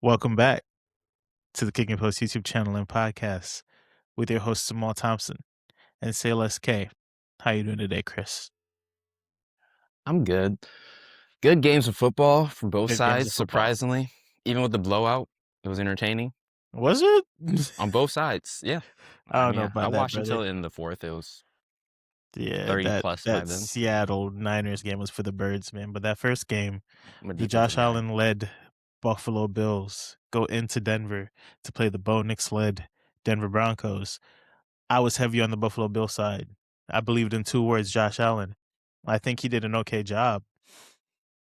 Welcome back to the Kick and Post YouTube channel and podcast with your hosts Jamal Thompson and Say Less K. How you doing today, Chris? I'm good. Good games of football from both Good games sides, of football. surprisingly. Even with the blowout, it was entertaining Was it? on both sides. Yeah. I I don't know mean, I about that, watched brother. until in the fourth. It was Yeah, 30 that plus by that then. Seattle Niners game was for the birds, man. But that first game, I'm a the defensive Josh guy. Allen led Buffalo Bills go into Denver to play the Bo Nix led Denver Broncos. I was heavy on the Buffalo Bill side. I believed in two words, Josh Allen. I think he did an okay job.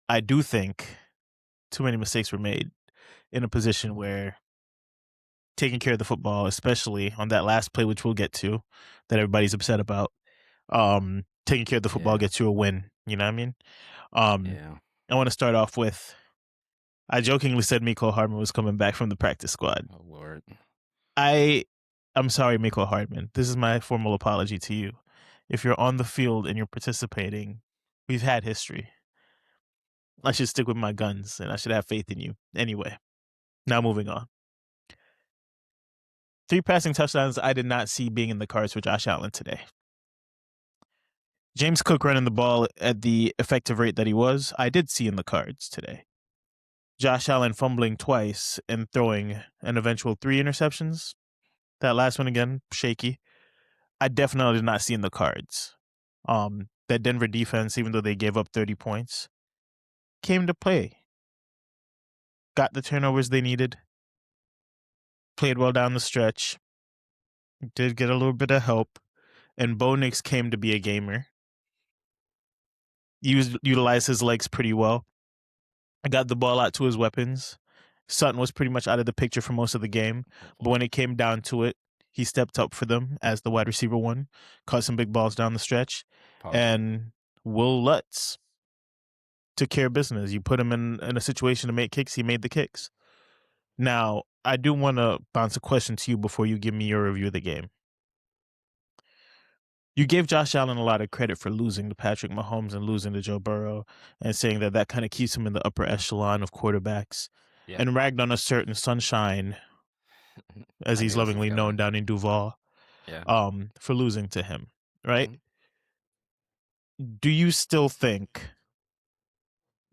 I do think too many mistakes were made in a position where taking care of the football, especially on that last play, which we'll get to, that everybody's upset about, taking care of the football Yeah. gets you a win. You know what I mean? Um, Yeah. I want to start off with I jokingly said Miko Hardman was coming back from the practice squad. Oh, Lord. I'm sorry, Miko Hardman. This is my formal apology to you. If you're on the field and you're participating, we've had history. I should stick with my guns and I should have faith in you. Anyway, now moving on. 3 passing touchdowns I did not see being in the cards for Josh Allen today. James Cook running the ball at the effective rate that he was, I did see in the cards today. Josh Allen fumbling twice and throwing an eventual 3 interceptions. That last one again, shaky. I definitely did not see in the cards. That Denver defense, even though they gave up 30 points, came to play. Got the turnovers they needed. Played well down the stretch. Did get a little bit of help. And Bo Nix came to be a gamer. Utilized his legs pretty well. I got the ball out to his weapons. Sutton was pretty much out of the picture for most of the game. But when it came down to it, he stepped up for them as the wide receiver one, caught some big balls down the stretch. Pause. And Will Lutz took care of business. You put him in a situation to make kicks, he made the kicks. Now, I do want to bounce a question to you before you give me your review of the game. You gave Josh Allen a lot of credit for losing to Patrick Mahomes and losing to Joe Burrow and saying that kind of keeps him in the upper echelon of quarterbacks, Yeah. and ragged on a certain Sunshine, as I he's knew this was lovingly known coming. down in Duval, Yeah. for losing to him, right? Mhm. Do you still think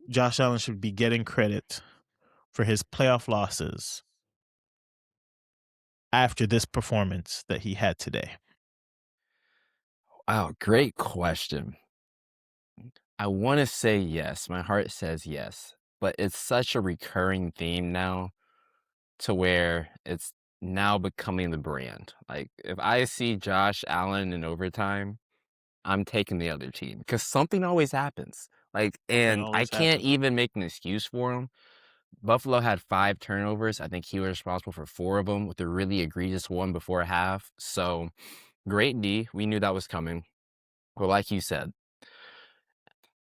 Josh Allen should be getting credit for his playoff losses after this performance that he had today? Wow. Great question. I want to say yes. My heart says yes. But it's such a recurring theme now to where it's now becoming the brand. Like, if I see Josh Allen in overtime, I'm taking the other team because something always happens. Like, Something and I always can't happens. even make an excuse for him. Buffalo had 5 turnovers. I think he was responsible for 4 of them with a really egregious one before half. So, great D. We knew that was coming. But like you said,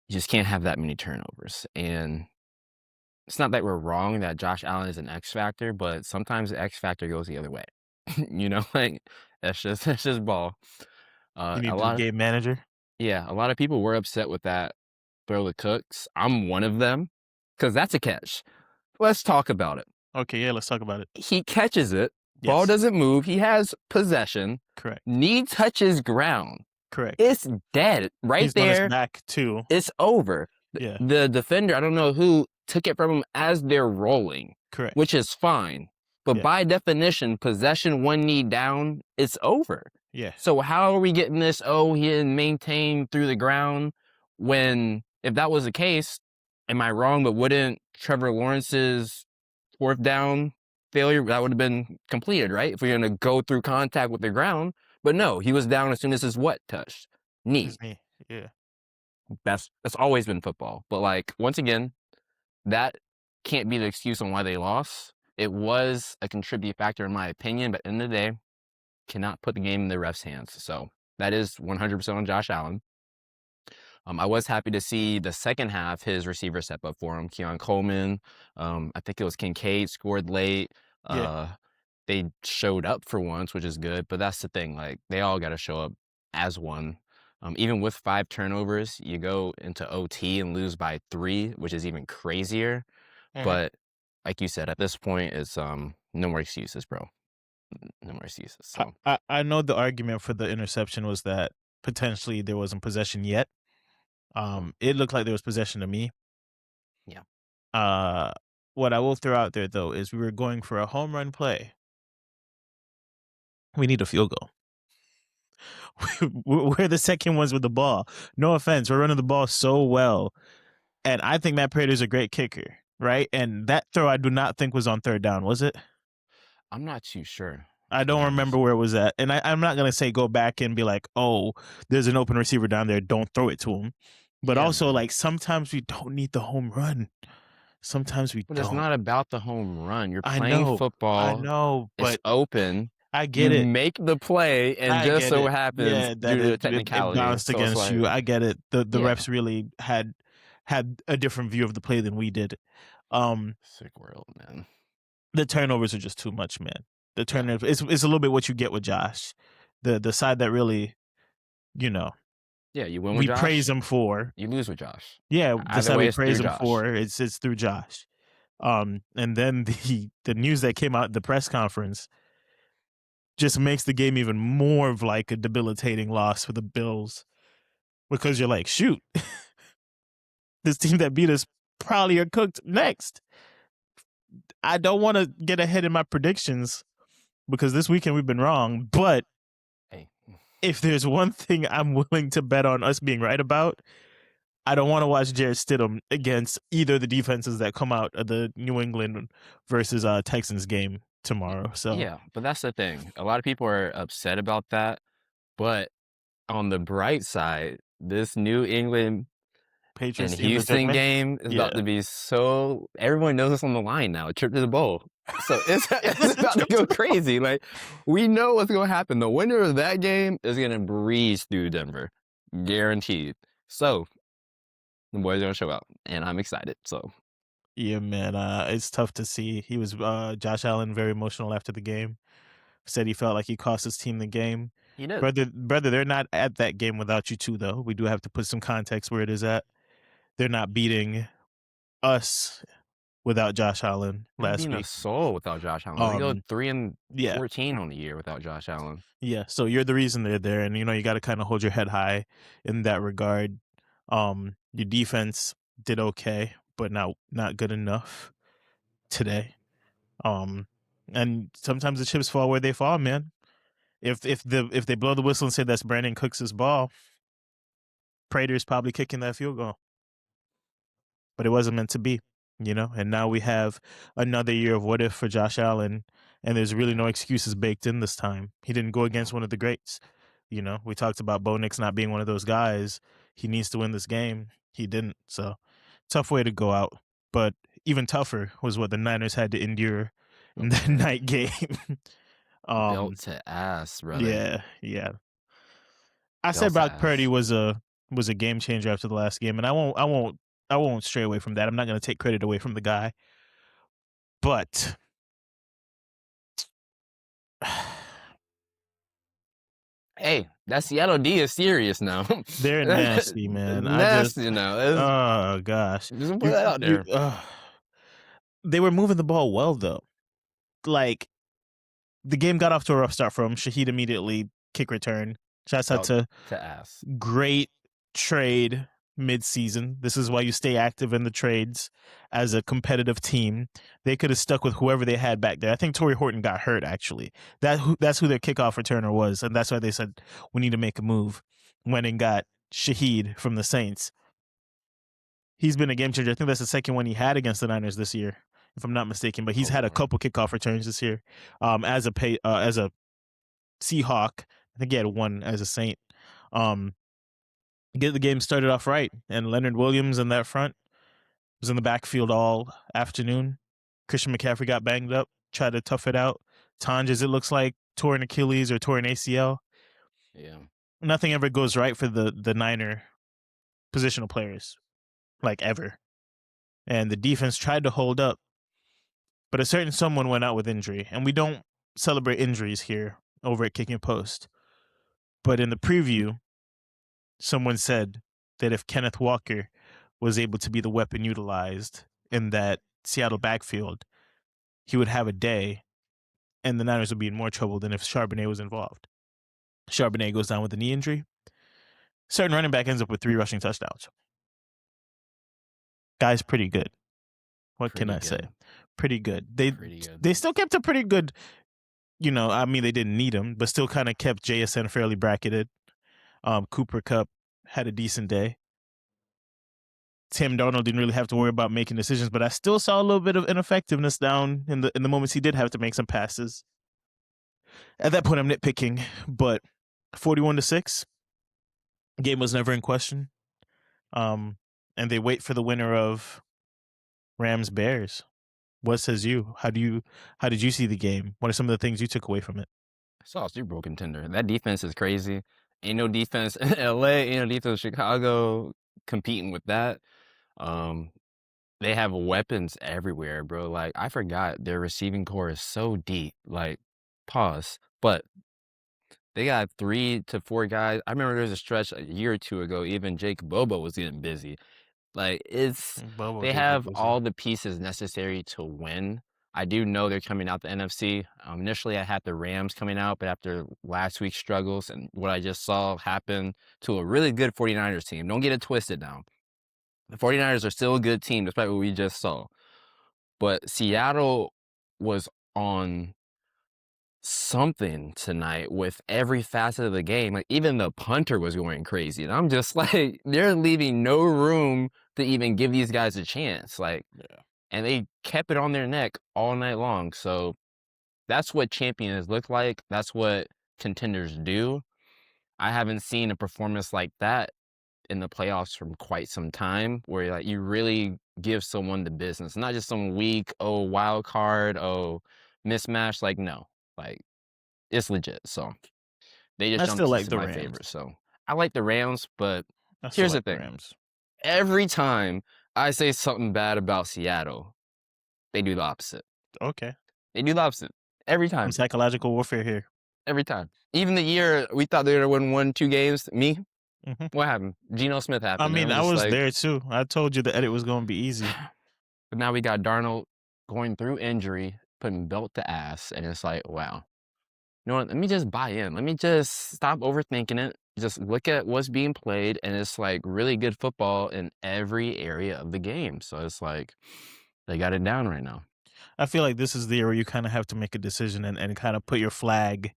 you just can't have that many turnovers. And it's not that we're wrong that Josh Allen is an X factor, but sometimes the X factor goes the other way. Like that's just ball. You A need the lot of game manager? Yeah, a lot of people were upset with that throw to Cooks. I'm one of them because that's a catch. Let's talk about it. Okay, yeah, let's talk about it. He catches it, ball Yes, doesn't move. He has possession. correct, Knee touches ground. correct. It's dead right He's on his there. back too. It's over. Yeah, The defender, I don't know who took it from him as they're rolling, correct. which is fine. But Yeah, by definition, possession, one knee down, it's over. yeah. So how are we getting this? Oh, he didn't maintain through the ground. When if that was the case, am I wrong? But wouldn't Trevor Lawrence's 4th down failure that would have been completed, right? If we're gonna go through contact with the ground. But no, he was down as soon as his what touched? Knee. His knee. Yeah, That's always been football. But like once again, that can't be the excuse on why they lost. It was a contributing factor in my opinion, but in the day, cannot put the game in the refs' hands. So that is 100% on Josh Allen. I was happy to see the second half his receiver step up for him. Keon Coleman, I think it was Kincaid scored late. yeah. They showed up for once, which is good. But that's the thing, like they all got to show up as one. Even with 5 turnovers, you go into OT and lose by 3, which is even crazier. Mhm. But like you said, at this point, it's no more excuses, bro. No more excuses. I, So I know the argument for the interception was that potentially there wasn't possession yet. uh, It looked like there was possession to me. yeah, Uh, what I will throw out there though is we were going for a home run play. We need a field goal. We're the second ones with the ball. No offense, we're running the ball so well, and I think Matt Prater's a great kicker, right? And that throw I do not think was on third down, was it? I'm not too sure, I to be don't remember honest. where it was at, and I'm not gonna say go back and be like, oh, there's an open receiver down there, don't throw it to him. But Yeah, also, man. like sometimes we don't need the home run. Sometimes we But it's don't. not about the home run. You're I playing know, I football. know, It's but open. I You get it. make the play, and I just get so it. happens Yeah, that due to a it technicality. bounced So it's against like, you. I get it. The yeah, refs really had a different view of the play than we did. sick world, man. The turnovers are just too much, man. The Yeah, turnover it's a little bit what you get with Josh. The side that really, you know, yeah. You win with we praise Josh. him for. You lose with Josh. Yeah, the Either side way, we it's praise through him Josh. for, it's through Josh. And then the news that came out at the press conference just makes the game even more of like a debilitating loss for the Bills because you're like, shoot, this team that beat us probably are cooked next. I don't want to get ahead in my predictions because this weekend we've been wrong, but Hey, if there's one thing I'm willing to bet on us being right about, I don't want to watch Jared Stidham against either the defenses that come out of the New England versus Texans game tomorrow. So yeah, but that's the thing. A lot of people are upset about that. But on the bright side, this New England and Patriots team to check Houston me. game is Yeah. about to be so everyone knows it's on the line now. A trip to the bowl. So it's it's about to go crazy. Like we know what's gonna happen. The winner of that game is gonna breeze through Denver. Guaranteed. So the boys are gonna show out. And I'm excited. So Yeah, man. It's tough to see. He was Josh Allen very emotional after the game. Said he felt like he cost his team the game. he did. Brother, they're not at that game without you too, though. We do have to put some context where it is at. They're not beating us without Josh Allen Not last being a week. soul without Josh Allen. They go Um, 3 and yeah, 14 on the year without Josh Allen. yeah. So you're the reason they're there, and you got to kind of hold your head high in that regard. Your defense did okay, but not good enough today. And sometimes the chips fall where they fall, man. If they blow the whistle and say that's Brandon Cooks' ball, Prater's probably kicking that field goal. But it wasn't meant to be, And now we have another year of what if for Josh Allen, and there's really Yeah. no excuses baked in this time. He didn't go against one of the greats. We talked about Bo Nix not being one of those guys. He needs to win this game. He didn't. So tough way to go out. But even tougher was what the Niners had to endure Oh in that man. night game. Belt um, to ass, brother. yeah, yeah. I said Belt to Brock Purdy ass. was a game changer after the last game, and I won't stray away from that. I'm not going to take credit away from the guy, but Hey, that Seattle D is serious now. they're nasty, man. I just, Nasty now. It's, oh gosh, just put you that out you. there. They were moving the ball well though. Like the game got off to a rough start for him. Shahid immediately kick return. Shouts out Belt to to ass. great trade mid-season. This is why you stay active in the trades as a competitive team. They could have stuck with whoever they had back there. I think Torrey Horton got hurt actually. That's who their kickoff returner was, and that's why they said we need to make a move. Went and got Shahid from the Saints. He's been a game changer. I think that's the second one he had against the Niners this year, if I'm not mistaken. But he's Oh had a Lord. couple kickoff returns this year. As a Seahawk, I think he had one as a Saint. Um, get the game started off right. And Leonard Williams in that front was in the backfield all afternoon. Christian McCaffrey got banged up, tried to tough it out. Tonjes, it looks like, tore an Achilles or tore an ACL. Yeah. Nothing ever goes right for the Niner positional players, like ever. And the defense tried to hold up, but a certain someone went out with injury. And we don't celebrate injuries here over at Kicking Post. But in the preview, someone said that if Kenneth Walker was able to be the weapon utilized in that Seattle backfield, he would have a day, and the Niners would be in more trouble than if Charbonnet was involved. Charbonnet goes down with a knee injury. Certain running back ends up with 3 rushing touchdowns. Guy's pretty good. What can Pretty I say? good. Pretty good. Pretty good. They still kept a pretty good, I mean, they didn't need him, but still kind of kept JSN fairly bracketed. Cooper Kupp had a decent day. Tim Darnold didn't really have to worry about making decisions, but I still saw a little bit of ineffectiveness down in the moments he did have to make some passes. At that point, I'm nitpicking, but 41-6, game was never in question. And they wait for the winner of Rams Bears. What says you? How did you see the game? What are some of the things you took away from it? I saw a Super Bowl contender. That defense is crazy. Ain't no defense in LA, ain't no defense in Chicago competing with that. They have weapons everywhere, bro. Like, I forgot their receiving core is so deep. Like, pause. But they got 3 to 4 guys. I remember there was a stretch a year or 2 ago, even Jake Bobo was getting busy. Like, Bobo they did get have busy. all the pieces necessary to win. I do know they're coming out the NFC. Initially, I had the Rams coming out, but after last week's struggles and what I just saw happen to a really good 49ers team, don't get it twisted now. The 49ers are still a good team, despite what we just saw. But Seattle was on something tonight with every facet of the game. Like, even the punter was going crazy. And I'm just like, they're leaving no room to even give these guys a chance. Like, Yeah. and they kept it on their neck all night long. So that's what champions look like. That's what contenders do. I haven't seen a performance like that in the playoffs from quite some time, where like you really give someone the business, not just some weak, oh, wild card, oh, mismatch. Like, no, like, it's legit. So they just I jumped still like to the my Rams. favorite. So I like the Rams, but I still here's the like the thing. Rams. Every time I say something bad about Seattle, they do the opposite. Okay. They do the opposite. Every Some time. psychological warfare here. Every time. Even the year we thought they were going to win 2 games, Hmm. what happened? Geno Smith I happened. And mean, I'm I just was like, there too. I told you the edit was going to be easy. but now we got Darnold going through injury, putting belt to ass, and it's like, wow. You know what? Let me just buy in. Let me just stop overthinking it. Just look at what's being played, and it's like really good football in every area of the game. So it's like they got it down right now. I feel like this is the year where you kind of have to make a decision and kind of put your flag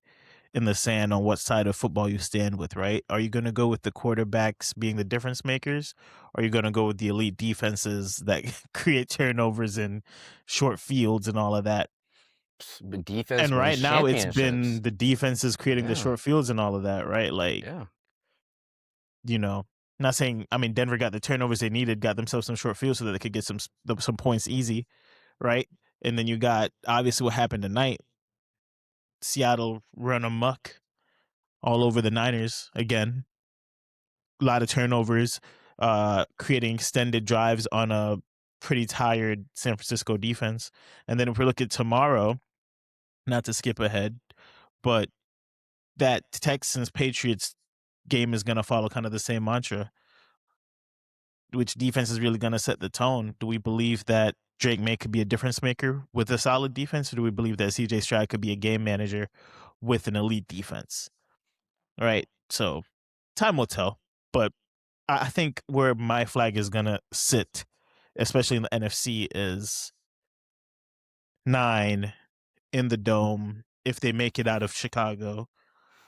in the sand on what side of football you stand with, right? Are you going to go with the quarterbacks being the difference makers? Or are you going to go with the elite defenses that create turnovers and short fields and all of that? But defense And wins right now it's championships. been the defenses creating the Yeah, short fields and all of that, right? Like, yeah. you know, not saying, I mean, Denver got the turnovers they needed, got themselves some short fields so that they could get some points easy, right? And then you got obviously what happened tonight. Seattle run amok all over the Niners again. A lot of turnovers, creating extended drives on a pretty tired San Francisco defense. And then if we look at tomorrow, not to skip ahead, but that Texans Patriots game is going to follow kind of the same mantra. Which defense is really going to set the tone? Do we believe that Drake May could be a difference maker with a solid defense, or do we believe that CJ Stroud could be a game manager with an elite defense? All right. So time will tell. But I think where my flag is going to sit, especially in the NFC, is 9 in the dome if they make it out of Chicago.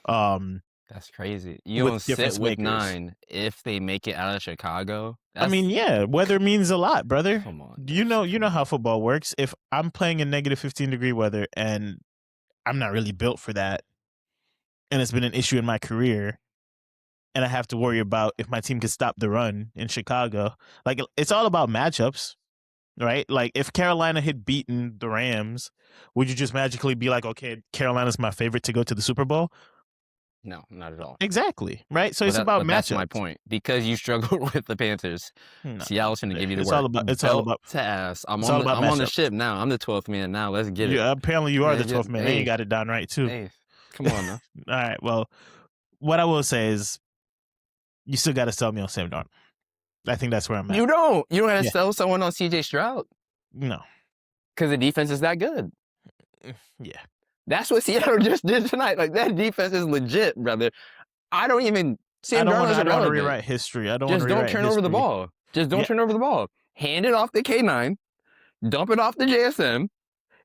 That's crazy. You With don't sit difference with makers. 9 if they make it out of Chicago. I mean, That's yeah, weather means a lot, brother. come on, You come know how on. football works. If I'm playing in negative 15-degree weather and I'm not really built for that, and it's been an issue in my career, and I have to worry about if my team can stop the run in Chicago, like it's all about matchups, right? Like if Carolina had beaten the Rams, would you just magically be like, okay, Carolina's my favorite to go to the Super Bowl? No, not at all. Exactly, right? So it's about But that's my matchups. point. Because you struggled with the Panthers, No, Seattle's gonna brother. Give you the work. It's all Belt about to ass. it's all about I'm on the matchups. ship now. I'm the 12th man now. Let's get it. Apparently you are the Man, 12th man, and you hey, got it down right too. hey, come on now. All right. Well, what I will say is, you still got to sell me on Sam Darnold. I think that's where I'm at. You don't. You don't have to Yeah. sell someone on CJ Stroud. No. because the defense is that good. Yeah. That's what Seattle just did tonight. Like, that defense is legit, brother. I don't even Sam Darnold is I don't want to irrelevant. rewrite history. I don't want to Just don't rewrite turn over the history. ball. Just don't Yeah. turn over the ball. Hand it off the K9, dump it off the JSM,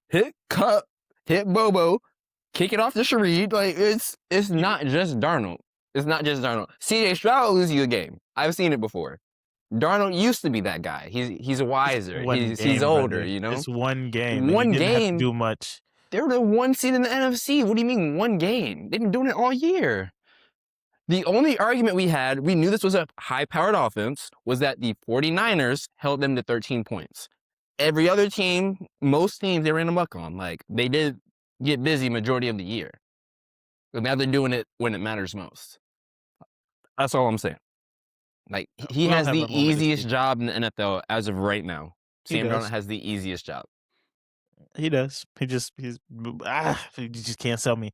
hit Cup, hit Bobo, kick it off to Shareed. Like, it's not just Darnold. It's not just Darnold. CJ Stroud will lose you a game. I've seen it before. Darnold used to be that guy. He's It's wiser. one He's game, older, brother. you know? It's one game, and he One didn't have to game, do much. they're the one seed in the NFC. What do you mean one game? They've been doing it all year. The only argument we had, we knew this was a high-powered offense, was that the 49ers held them to 13 points. Every other team, most teams, they ran amok on. Like, they did get busy majority of the year. But now they're doing it when it matters most. That's all I'm saying. Like, he We all has have the our moment to easiest speak. job in the NFL as of right now. He Sam does. Darnold has the easiest job. He does. You just can't sell me.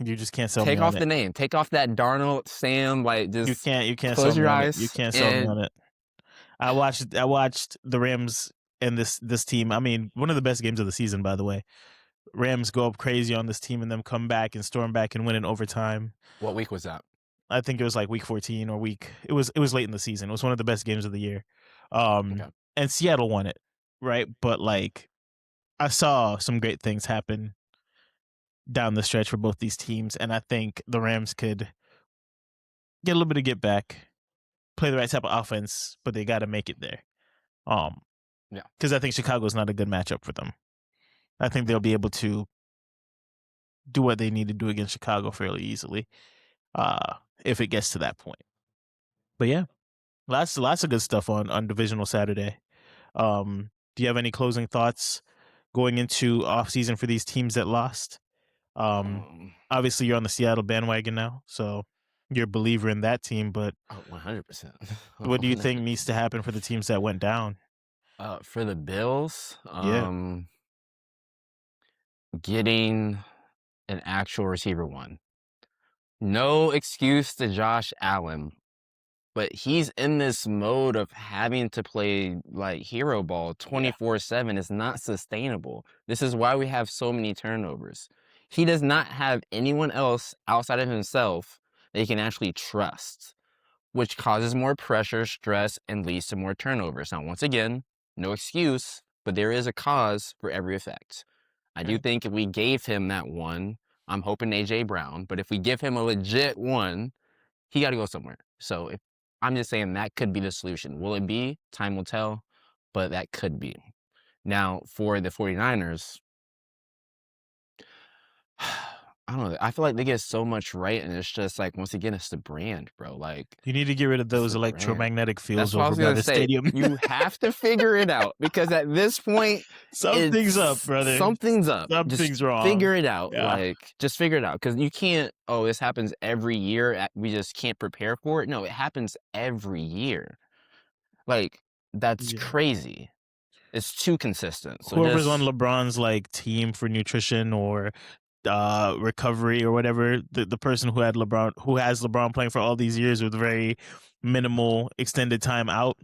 You just can't sell me Take on off it. the name. Take off that Darnold, Sam, like, You just can't close sell me your on it. You eyes can't sell me and on it. I watched the Rams and this team. I mean, one of the best games of the season, by the way. Rams go up crazy on this team and then come back and storm back and win in overtime. what week was that? I think it was like week 14 or week. It was late in the season. It was one of the best games of the year. Okay. And Seattle won it, right? But like, I saw some great things happen down the stretch for both these teams, and I think the Rams could get a little bit of get back, play the right type of offense, but they got to make it there. Yeah. Because I think Chicago's not a good matchup for them. I think they'll be able to do what they need to do against Chicago fairly easily, if it gets to that point. But yeah, lots of good stuff on Divisional Saturday. Do you have any closing thoughts going into off season for these teams that lost? Obviously you're on the Seattle bandwagon now, so you're a believer in that team, but 100%. what do you think needs to happen for the teams that went down? For the Bills, Yeah. getting an actual receiver one. No excuse to Josh Allen, but he's in this mode of having to play like hero ball 24/7. It's not sustainable. This is why we have so many turnovers. He does not have anyone else outside of himself that he can actually trust, which causes more pressure, stress, and leads to more turnovers. Now, once again, no excuse, but there is a cause for every effect. I do think if we gave him that one, I'm hoping AJ Brown, but if we give him a legit one, he got to go somewhere. So if I'm just saying that could be the solution. Will it be? Time will tell, but that could be. Now, for the 49ers, I don't know. I feel like they get so much right, and it's just like, once again, it's the brand, bro. Like, You need to get rid of it's those the brand. electromagnetic fields That's what I over was by gonna the say. stadium. You have to figure it out, because at this point, Something's up, brother. Something's up. Something's Just wrong. figure it out. Yeah. Like, just figure it out, because you can't. Oh, this happens every year. We just can't prepare for it. No, it happens every year. Like, that's crazy. It's too consistent. So Whoever's just, on LeBron's like team for nutrition or recovery or whatever, the person who has LeBron playing for all these years with very minimal extended time out,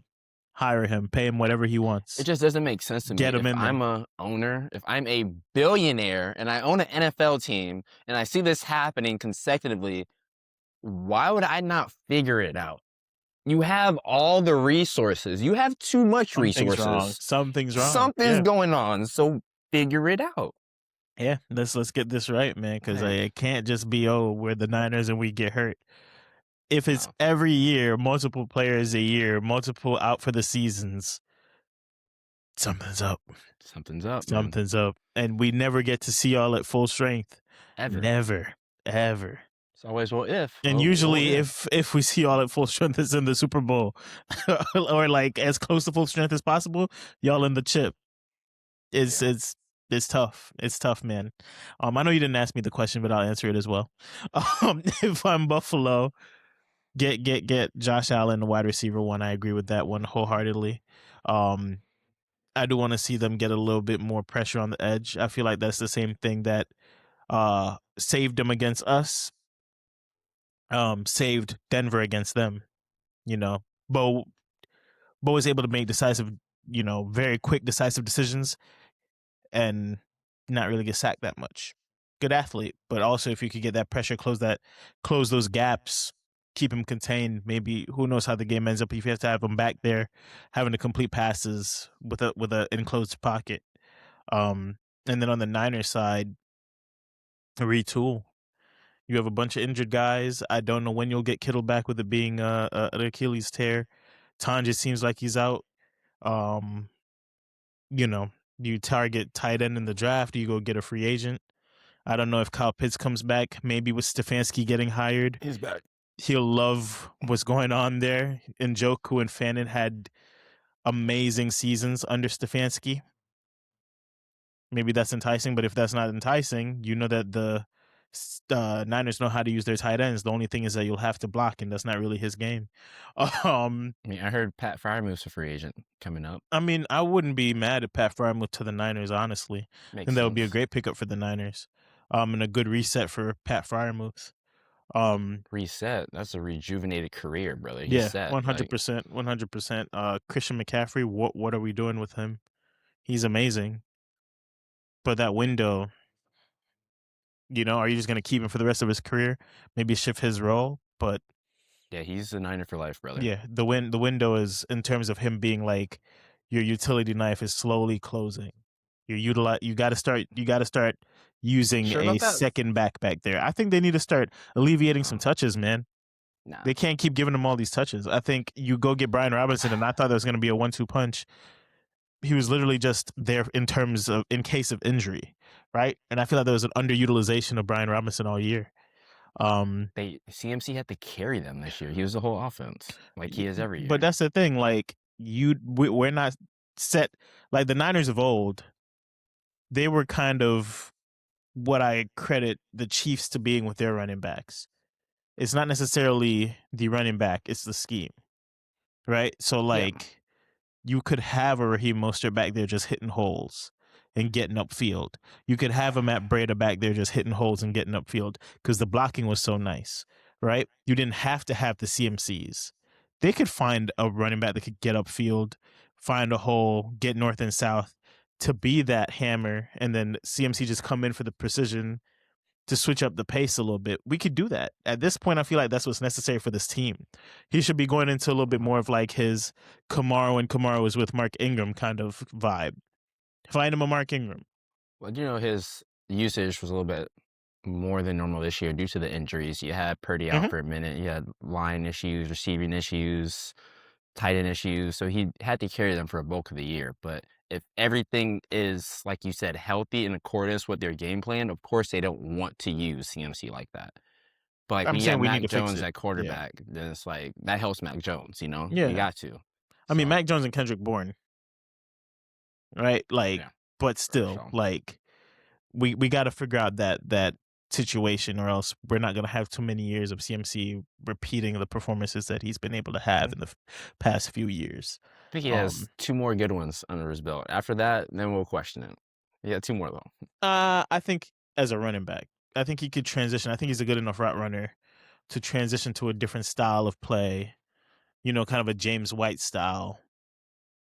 hire him, pay him whatever he wants. it just doesn't make sense to me. Get him If in I'm there. a owner, if I'm a billionaire and I own an NFL team and I see this happening consecutively, why would I not figure it out? You have all the resources. You have too much resources. Something's wrong. Something's going on. So figure it out. Yeah, let's get this right, man, because Man. it can't just be, oh, we're the Niners and we get hurt. If it's No. every year, multiple players a year, multiple out for the seasons, something's up. Something's up, man. Something's up. And we never get to see y'all at full strength. Ever. Never. Ever. It's always, well, if. And usually if we see y'all at full strength, it's in the Super Bowl. Or like as close to full strength as possible, y'all in the chip. It's tough. It's tough, man. I know you didn't ask me the question, but I'll answer it as well. If I'm Buffalo, get Josh Allen, the wide receiver one. I agree with that one wholeheartedly. I do want to see them get a little bit more pressure on the edge. I feel like that's the same thing that saved them against us. Saved Denver against them. You know, Bo was able to make decisive, very quick, decisive decisions and not really get sacked that much. Good athlete, but also if you could get that pressure, close those gaps, keep him contained. Maybe who knows how the game ends up if you have to have him back there, having to complete passes with a enclosed pocket. And then on the Niners side, retool. You have a bunch of injured guys. I don't know when you'll get Kittle back with it being an Achilles tear. Tanji seems like he's out. Um, you know, you target tight end in the draft. You go get a free agent. I don't know if Kyle Pitts comes back. Maybe with Stefanski getting hired, He's back. he'll love what's going on there. And Njoku and Fannin had amazing seasons under Stefanski. Maybe that's enticing, but if that's not enticing, you know that the Niners know how to use their tight ends. The only thing is that you'll have to block, and that's not really his game. Um, I mean, I heard Pat Fryermuth's a free agent coming up. I mean, I wouldn't be mad if Pat Freiermuth to the Niners, honestly. I Makes think that would be a sense. great pickup for the Niners. And a good reset for Pat Freiermuth. Reset. That's a rejuvenated career, brother. He's Yeah, set. Like, 100%, 100%. Christian McCaffrey, what are we doing with him? He's amazing, but that window, are you just gonna keep him for the rest of his career? Maybe shift his role, but yeah, he's a Niner for life, brother. yeah, the window is in terms of him being like your utility knife is slowly closing. You got to start using Sure a about that? second back there. I think they need to start alleviating some touches, man. Nah. They can't keep giving him all these touches. I think you go get Brian Robinson, and I thought there was going to be a 1-2 punch. He was literally just there in case of injury, right? And I feel like there was an underutilization of Brian Robinson all year. CMC had to carry them this year. He was the whole offense, like he is every But year. that's the thing. Like we're not set. Like the Niners of old, they were kind of what I credit the Chiefs to being with their running backs. It's not necessarily the running back; it's the scheme, right? So Yeah. like you could have a Raheem Mostert back there just hitting holes and getting upfield. You could have a Matt Breida back there just hitting holes and getting upfield because the blocking was so nice, right? You didn't have to have the CMCs. They could find a running back that could get upfield, find a hole, get north and south to be that hammer, and then CMC just come in for the precision to switch up the pace a little bit. We could do that. At this point, I feel like that's what's necessary for this team. He should be going into a little bit more of like his Kamara when Kamara was with Mark Ingram kind of vibe. Find him a Mark Ingram. Well, his usage was a little bit more than normal this year due to the injuries. You had Purdy out Mm-hmm. for a minute. You had line issues, receiving issues, tight end issues. So he had to carry them for a bulk of the year. But if everything is, like you said, healthy in accordance with their game plan, of course they don't want to use CMC like that. But like I'm when you saying have we need Mac to fix Jones it. at Yeah. quarterback, then it's like that helps Mac Jones, You Yeah. got to. I mean, So Mac Jones and Kendrick Bourne, right? Like, yeah, but for still, sure. like, we got to figure out that situation, or else we're not going to have too many years of CMC repeating the performances that he's been able to have in the past few years. I think he has Um, 2 more good ones under his belt. After that, then we'll question it. Yeah, 2 more though. I think as a running back, I think he could transition. I think he's a good enough route runner to transition to a different style of play. Kind of a James White style,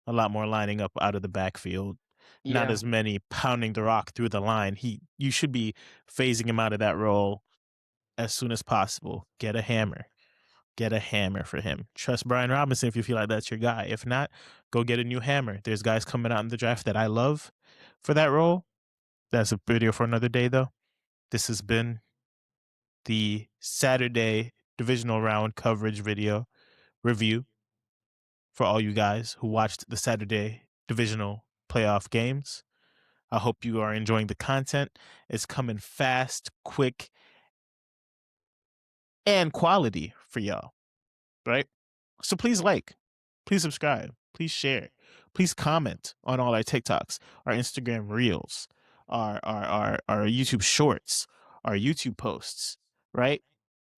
a lot more lining up out of the backfield, not Yeah. as many pounding the rock through the line. You should be phasing him out of that role as soon as possible. Get a hammer. Get a hammer for him. Trust Brian Robinson if you feel like that's your guy. If not, go get a new hammer. There's guys coming out in the draft that I love for that role. That's a video for another day, though. This has been the Saturday divisional round coverage video review for all you guys who watched the Saturday divisional playoff games. I hope you are enjoying the content. It's coming fast, quick, and quality for y'all, right? So please please subscribe, please share, please comment on all our TikToks, our Instagram reels, our YouTube shorts, our YouTube posts, right?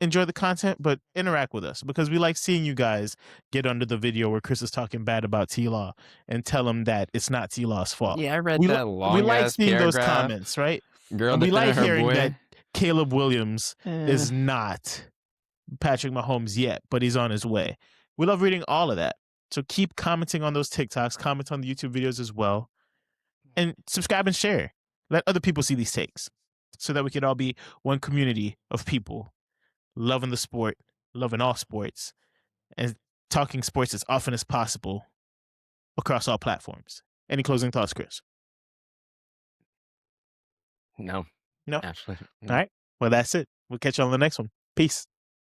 Enjoy the content, but interact with us because we like seeing you guys get under the video where Chris is talking bad about T Law and tell him that it's not T Law's fault. Yeah, I read We that we long like ass seeing those paragraph. comments, right? Girl And we defending like her hearing that boy. Caleb Williams Eh. is not Patrick Mahomes yet, but he's on his way. We love reading all of that. So keep commenting on those TikToks, comment on the YouTube videos as well. and subscribe and share. Let other people see these takes so that we can all be one community of people loving the sport, loving all sports, and talking sports as often as possible across all platforms. Any closing thoughts, Chris? No, No? absolutely All no. right. Well, that's it. We'll catch you on the next one. Peace.